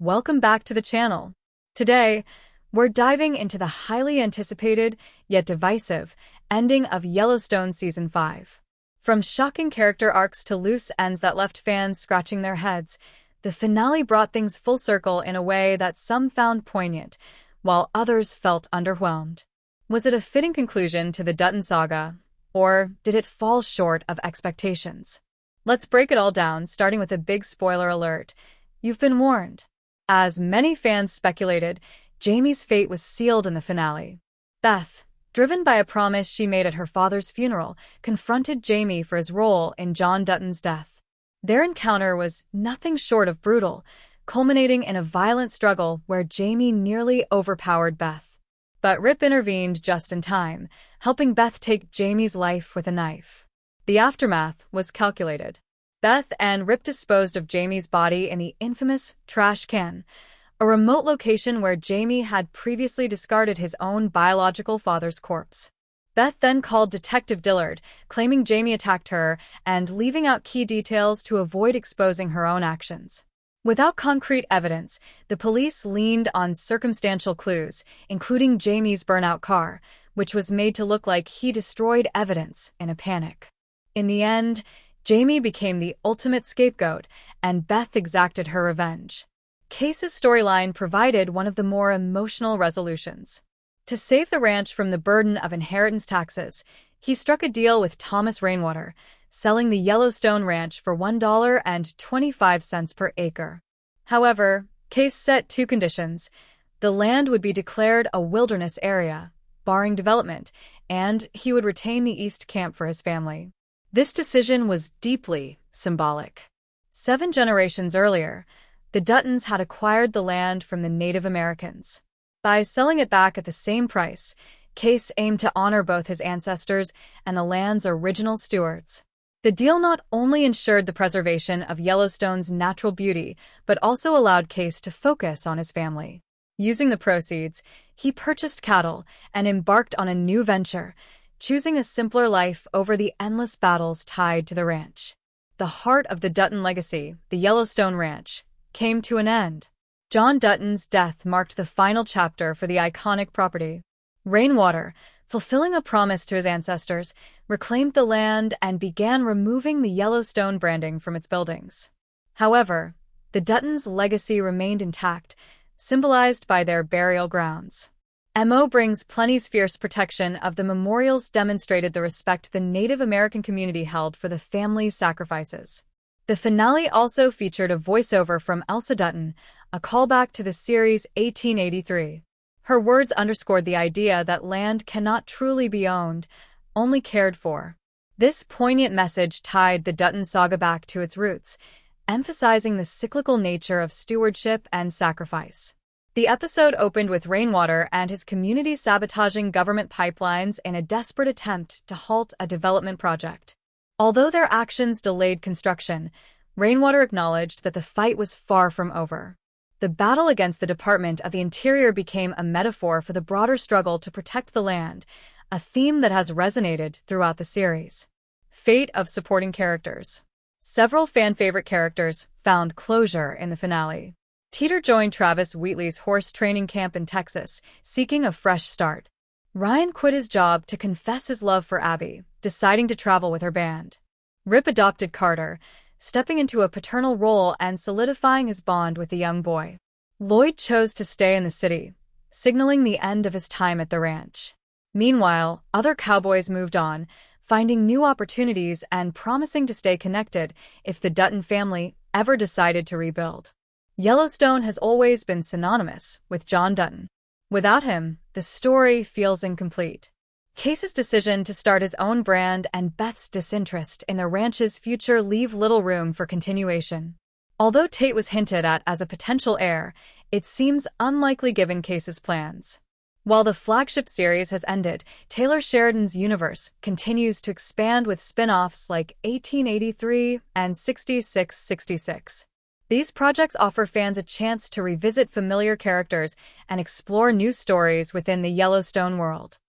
Welcome back to the channel. Today, we're diving into the highly anticipated, yet divisive, ending of Yellowstone Season 5. From shocking character arcs to loose ends that left fans scratching their heads, the finale brought things full circle in a way that some found poignant, while others felt underwhelmed. Was it a fitting conclusion to the Dutton saga, or did it fall short of expectations? Let's break it all down, starting with a big spoiler alert. You've been warned. As many fans speculated, Jamie's fate was sealed in the finale. Beth, driven by a promise she made at her father's funeral, confronted Jamie for his role in John Dutton's death. Their encounter was nothing short of brutal, culminating in a violent struggle where Jamie nearly overpowered Beth. But Rip intervened just in time, helping Beth take Jamie's life with a knife. The aftermath was calculated. Beth and Rip disposed of Jamie's body in the infamous trash can, a remote location where Jamie had previously discarded his own biological father's corpse. Beth then called Detective Dillard, claiming Jamie attacked her and leaving out key details to avoid exposing her own actions. Without concrete evidence, the police leaned on circumstantial clues, including Jamie's burnout car, which was made to look like he destroyed evidence in a panic. In the end, Jamie became the ultimate scapegoat, and Beth exacted her revenge. Case's storyline provided one of the more emotional resolutions. To save the ranch from the burden of inheritance taxes, he struck a deal with Thomas Rainwater, selling the Yellowstone Ranch for $1.25 per acre. However, Case set two conditions. The land would be declared a wilderness area, barring development, and he would retain the East Camp for his family. This decision was deeply symbolic. 7 generations earlier, the Duttons had acquired the land from the Native Americans. By selling it back at the same price, Case aimed to honor both his ancestors and the land's original stewards. The deal not only ensured the preservation of Yellowstone's natural beauty, but also allowed Case to focus on his family. Using the proceeds, he purchased cattle and embarked on a new venture, choosing a simpler life over the endless battles tied to the ranch. The heart of the Dutton legacy, the Yellowstone Ranch, came to an end. John Dutton's death marked the final chapter for the iconic property. Rainwater, fulfilling a promise to his ancestors, reclaimed the land and began removing the Yellowstone branding from its buildings. However, the Duttons' legacy remained intact, symbolized by their burial grounds. MO brings Plenty's fierce protection of the memorials demonstrated the respect the Native American community held for the family's sacrifices. The finale also featured a voiceover from Elsa Dutton, a callback to the series' 1883. Her words underscored the idea that land cannot truly be owned, only cared for. This poignant message tied the Dutton saga back to its roots, emphasizing the cyclical nature of stewardship and sacrifice. The episode opened with Rainwater and his community sabotaging government pipelines in a desperate attempt to halt a development project. Although their actions delayed construction, Rainwater acknowledged that the fight was far from over. The battle against the Department of the Interior became a metaphor for the broader struggle to protect the land, a theme that has resonated throughout the series. Fate of supporting characters. Several fan-favorite characters found closure in the finale. Teeter joined Travis Wheatley's horse training camp in Texas, seeking a fresh start. Ryan quit his job to confess his love for Abby, deciding to travel with her band. Rip adopted Carter, stepping into a paternal role and solidifying his bond with the young boy. Lloyd chose to stay in the city, signaling the end of his time at the ranch. Meanwhile, other cowboys moved on, finding new opportunities and promising to stay connected if the Dutton family ever decided to rebuild. Yellowstone has always been synonymous with John Dutton. Without him, the story feels incomplete. Case's decision to start his own brand and Beth's disinterest in the ranch's future leave little room for continuation. Although Tate was hinted at as a potential heir, it seems unlikely given Case's plans. While the flagship series has ended, Taylor Sheridan's universe continues to expand with spin-offs like 1883 and 6666. These projects offer fans a chance to revisit familiar characters and explore new stories within the Yellowstone world.